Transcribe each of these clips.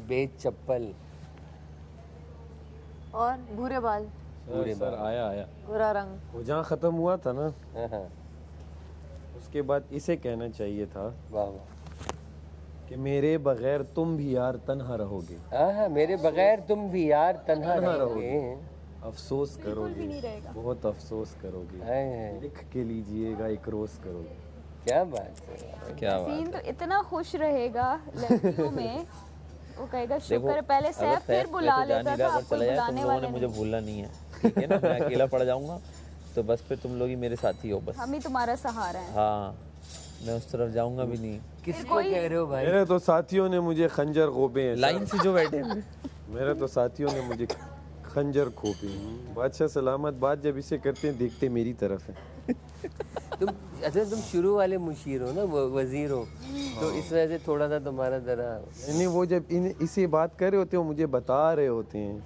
बेच चप्पल और भूरे बाल, सर आया भूरा रंग। वो जहाँ खत्म हुआ था ना, हाँ, उसके बाद इसे कहना चाहिए था वाह वाह। कि मेरे बगैर तुम भी यार तन्हा रहोगे। हाँ, मेरे बगैर तुम भी यार तन्हा रहोगे। अफसोस करोगे, बहुत अफसोस करोगे, हाय हाय, लिख के लीजिएगा, एक रोज करोगे। क्या बात है, क्या बात सीन तो इतना खुश रहेगा लड़कियों में, वो कहेगा शुक्र है पहले सैफ फिर बुला लेता था, आपको बुलाने वाले मुझे भूलना नहीं है, ठीक है ना। मैं अकेला पड़ जाऊंगा तो बस फिर तुम लोग ही मेरे साथी हो बस। हम ही तुम्हारा सहारा है। हाँ, मैं उस तरफ जाऊंगा भी नहीं। किसको कह रहे हो भाई? मेरे तो साथियों ने मुझे खंजर घोपे हैं। लाइन से जो बैठे हैं। मेरे तो साथियों ने मुझे खंजर खोपे हैं। बादशाह सलामत बात जब इसे करते हैं देखते मेरी तरफ है। तुम शुरू वाले मुशीर हो ना, वजीर हो, तो इस वजह से थोड़ा सा तुम्हारा जरा नहीं, वो जब इसे बात कर रहे होते हैं मुझे बता रहे होते हैं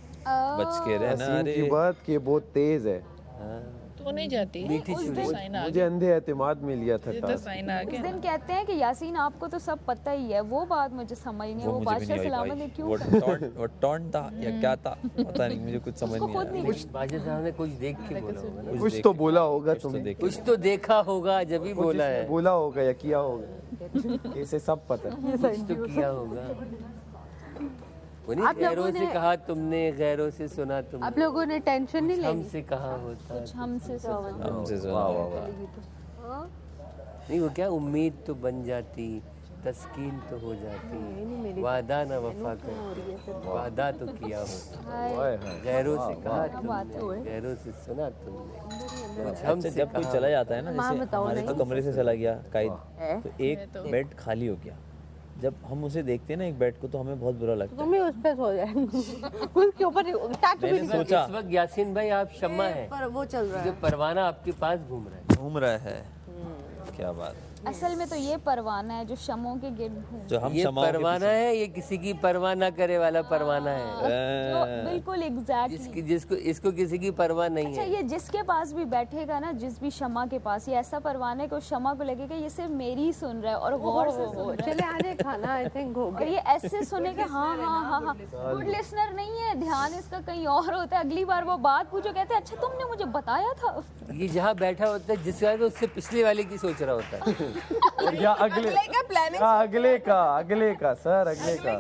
बच के रहना हसीन रे। की बात कि बहुत तेज है। तो नहीं जाती मीठी छुरी। मुझे अंधे एतमाद में लिया था टास्क। साइन आ उस गया दिन कहते हैं कि यासीन आपको तो सब पता ही है, वो बात मुझे समझ नहीं है, वो बादशाह सलामत ने क्यों वो टॉन्ट था या क्या था पता नहीं, मुझे कुछ समझ नहीं आया। कुछ बादशाह साहब ने कुछ देख के बोला होगा ना, कुछ तो बोला होगा तुमने, कुछ तो देखा होगा जब ही बोला है, बोला होगा या किया होगा, इसे सब पता है। कुछ तो किया होगा। वो नहीं, गैरों से कहा तुमने, गैरों से सुना तुमने, आप लोगों ने टेंशन नहीं ली? हमसे कहा होता, हमसे सुना। हमसे सुना होगा। नहीं वो क्या, उम्मीद तो बन जाती, तस्कीन तो हो जाती, वादा ना वफा करती, वादा तो किया होता, गैरों से कहा तुमने, गैरों से सुना तुमने, कुछ हमसे जब कोई चला जाता है ना, जैसे बताओ हमारे तो कमरे से चला गया कायद, तो एक बेड खाली हो गया। जब हम उसे देखते हैं ना एक बेड को, तो हमें बहुत बुरा लगता है। तुम ही उस पे सो जाए, उसके ऊपर टच भी मैंने नहीं। सोचा इस वक्त यासीन भाई आप शम्मा है, पर वो चल रहा जो है। परवाना आपके पास घूम रहा है। घूम रहा है, क्या बात। असल में तो ये परवाना है जो शमों के गिर्द घूम, जो हम ये शमाओं के परवाना है, ये किसी की परवाह ना करे वाला परवाना है, जो बिल्कुल एग्जैक्टली। जिसको इसको किसी की परवाह नहीं अच्छा, है। ये जिसके पास भी बैठेगा ना, जिस भी शमा के पास, ये ऐसा परवाना है कि उस शमा को लगेगा ये सिर्फ मेरी ही सुन रहा है और गौर से सुन रहा है, चले आने खाना आई थिंक हो और गया। ये ऐसे सुनेगा हाँ हाँ हाँ हाँ। गुड लिसनर नहीं है, ध्यान इसका कहीं और होता है। अगली बार वो बात पूछो, कहते हैं अच्छा तुमने मुझे बताया था। ये जहाँ बैठा होता है जिसका तो उससे पिछले वाले की सोच रहा होता है। या अगले का सर, अगले का।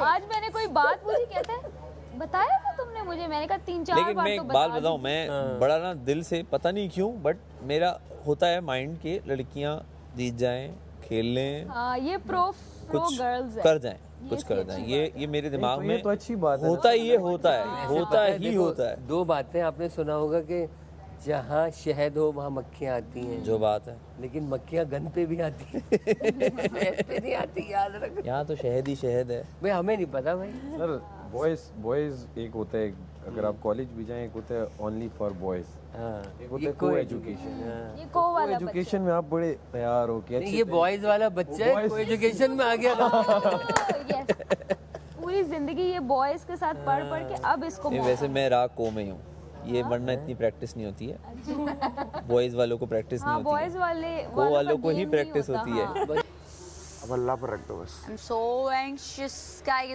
आज मैंने कोई बात पूछी, कहता है बताया था तुमने मुझे, मैंने कहा 3-4 लेकिन बार मैं तो एक बात बता बताऊं, दी। मैं बड़ा ना दिल से पता नहीं क्यों, बट मेरा होता है माइंड के लड़कियां जीत जाएं, खेल लें, हाँ, ये प्रो कुछ गर्ल्स है। कर जाएं, कुछ कर जाएं, ये मेरे दिमाग में ये तो अच्छी बात है। होता ही, ये होता है, ऐसे होता पता है, ही देखो, होता है। दो बातें आपने सुना होगा कि जहाँ शहद हो वहाँ मक्खियाँ आती हैं, जो बात है, लेकिन मक्खियाँ गन पे भी आती हैं, शहद पे नहीं आती, याद रख। यहाँ तो शहद ही शहद है। भाई हमें नहीं पता भाई। सर बॉयज एक होता है, अगर आप कॉलेज भी जाएं, एक होता है ओनली फॉर बॉयज, हाँ, एक होता है को एजुकेशन। ये को वाला एजुकेशन में आप बड़े तैयार हो के ये बॉयज वाला बच्चा है, को एजुकेशन में आ गया था। Yes. पूरी जिंदगी ये बॉयज के साथ पढ़ पढ़ के अब इसको नहीं, वैसे मैं राग को में हूँ, ये वरना इतनी प्रैक्टिस नहीं होती है। बॉयज वालों को प्रैक्टिस नहीं हाँ, होती बॉयज है, वाले को वालों को ही game नहीं प्रैक्टिस होता, होती है। हाँ। अब अल्लाह पर रख दो बस। I'm so anxious, guys.